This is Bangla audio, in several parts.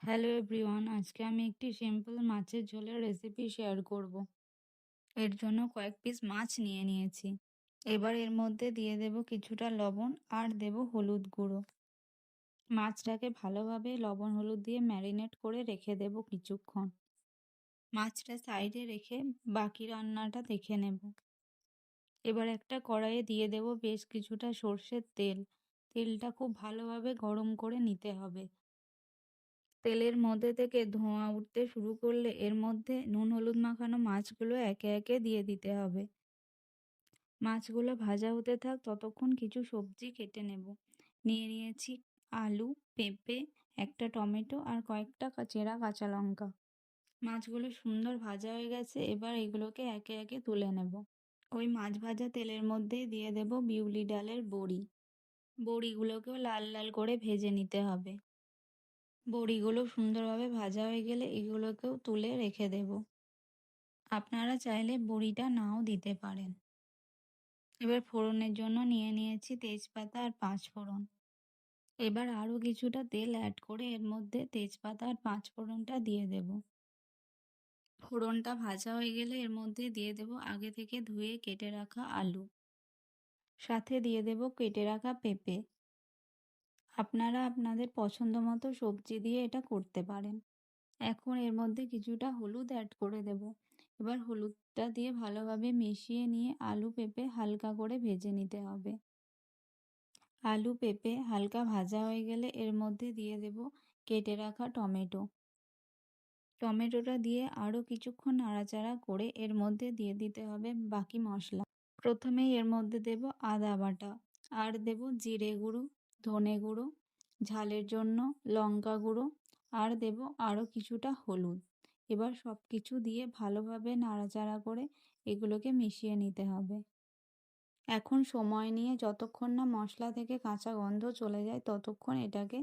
হ্যালো এভরিওয়ান, আজকে আমি একটি সিম্পল মাছের ঝোলের রেসিপি শেয়ার করব। এর জন্য কয়েক পিস মাছ নিয়ে নিয়েছি। এবার এর মধ্যে দিয়ে দেব কিছুটা লবণ আর দেব হলুদ গুঁড়ো। মাছটাকে ভালোভাবে লবণ হলুদ দিয়ে ম্যারিনেট করে রেখে দেব কিছুক্ষণ। মাছটা সাইডে রেখে বাকি রান্নাটা দেখে নেব। এবার একটা কড়াইয়ে দিয়ে দেব বেশ কিছুটা সর্ষের তেল। তেলটা খুব ভালোভাবে গরম করে নিতে হবে। তেলের মধ্যে থেকে ধোঁয়া উঠতে শুরু করলে এর মধ্যে নুন হলুদ মাখানো মাছগুলো একে একে দিয়ে দিতে হবে। মাছগুলো ভাজা হতে থাক, ততক্ষণ কিছু সবজি কেটে নেব। নিয়ে নিয়েছি আলু, পেঁপে, একটা টমেটো আর কয়েকটা চেরা কাঁচা লঙ্কা। মাছগুলো সুন্দর ভাজা হয়ে গেছে, এবার এগুলোকে একে একে তুলে নেব। ওই মাছ ভাজা তেলের মধ্যেই দিয়ে দেব বিউলি ডালের বড়ি। বড়িগুলোকেও লাল লাল করে ভেজে নিতে হবে। বড়িগুলো সুন্দরভাবে ভাজা হয়ে গেলে এগুলোকেও তুলে রেখে দেব। আপনারা চাইলে বড়িটা নাও দিতে পারেন। এবার ফোড়নের জন্য নিয়ে নিয়েছি তেজপাতা আর পাঁচফোড়ন। এবার আরও কিছুটা তেল অ্যাড করে এর মধ্যে তেজপাতা আর পাঁচফোড়নটা দিয়ে দেব। ফোড়নটা ভাজা হয়ে গেলে এর মধ্যে দিয়ে দেব আগে থেকে ধুয়ে কেটে রাখা আলু। সাথে দিয়ে দেব কেটে রাখা পেঁপে। আপনারা আপনাদের পছন্দ মতো সবজি দিয়ে এটা করতে পারেন। এখন এর মধ্যে কিছুটা হলুদ অ্যাড করে দেব। এবার হলুদটা দিয়ে ভালোভাবে মিশিয়ে নিয়ে আলু পেঁপে হালকা করে ভেজে নিতে হবে। আলু পেঁপে হালকা ভাজা হয়ে গেলে এর মধ্যে দিয়ে দেব কেটে রাখা টমেটো। টমেটোটা দিয়ে আরও কিছুক্ষণ নাড়াচাড়া করে এর মধ্যে দিয়ে দিতে হবে বাকি মশলা। প্রথমেই এর মধ্যে দেব আদা বাটা, আর দেব জিরে গুঁড়ো, ধনে গুঁড়ো, ঝালের জন্য লঙ্কা গুঁড়ো, আর দেব আরও কিছুটা হলুদ। এবার সব কিছু দিয়ে ভালোভাবে নাড়াচাড়া করে এগুলোকে মিশিয়ে নিতে হবে। এখন সময় নিয়ে যতক্ষণ না মশলা থেকে কাঁচা গন্ধ চলে যায় ততক্ষণ এটাকে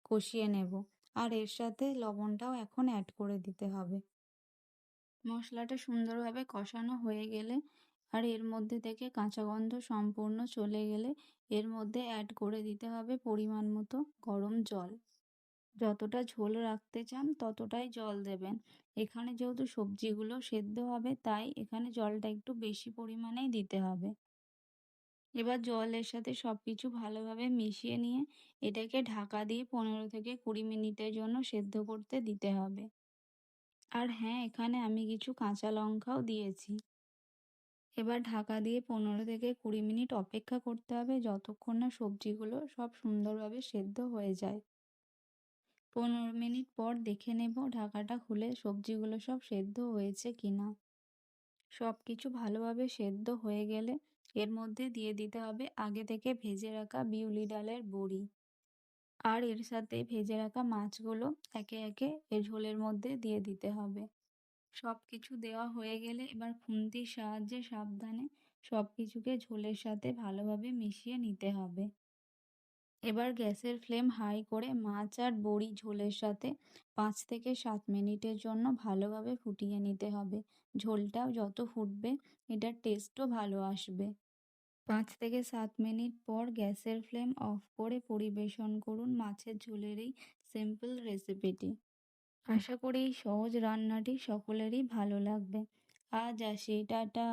কষিয়ে নেব। আর এর সাথে লবণটাও এখন অ্যাড করে দিতে হবে। মশলাটা সুন্দরভাবে কষানো হয়ে গেলে আর এর মধ্যে থেকে কাঁচা গন্ধ সম্পূর্ণ চলে গেলে এর মধ্যে অ্যাড করে দিতে হবে পরিমাণ মতো গরম জল। যতটা ঝোল রাখতে চান ততটাই জল দেবেন। এখানে যেহেতু সবজিগুলো সেদ্ধ হবে তাই এখানে জলটা একটু বেশি পরিমাণেই দিতে হবে। এবার জলের সাথে সব কিছু ভালোভাবে মিশিয়ে নিয়ে এটাকে ঢাকা দিয়ে 15 থেকে 20 মিনিটের জন্য সেদ্ধ করতে দিতে হবে। আর হ্যাঁ, এখানে আমি কিছু কাঁচা লঙ্কাও দিয়েছি। এবার ঢাকা দিয়ে 15 থেকে 20 মিনিট অপেক্ষা করতে হবে যতক্ষণ না সবজিগুলো সব সুন্দরভাবে সেদ্ধ হয়ে যায়। 15 মিনিট পর দেখে নেব ঢাকাটা খুলে সবজিগুলো সব সেদ্ধ হয়েছে কিনা। সব কিছু ভালোভাবে সেদ্ধ হয়ে গেলে এর মধ্যে দিয়ে দিতে হবে আগে থেকে ভেজে রাখা বিউলি ডালের বড়ি। আর এর সাথে ভেজে রাখা মাছগুলো একে একে এর ঝোলের মধ্যে দিয়ে দিতে হবে। সব কিছু দেওয়া হয়ে গেলে এবার খুন্তির সাহায্যে সাবধানে সব কিছুকে ঝোলের সাথে ভালোভাবে মিশিয়ে নিতে হবে। এবার গ্যাসের ফ্লেম হাই করে মাছ আর বড়ি ঝোলের সাথে 5 থেকে 7 মিনিটের জন্য ভালোভাবে ফুটিয়ে নিতে হবে। ঝোলটাও যত ফুটবে এটার টেস্টও ভালো আসবে। 5 থেকে 7 মিনিট পর গ্যাসের ফ্লেম অফ করে পরিবেশন করুন মাছের ঝোলের এই সিম্পল রেসিপিটি। আশা করি এই সহজ রান্নাটি সকলেরই ভালো লাগবে। আজ আসি, টাটা।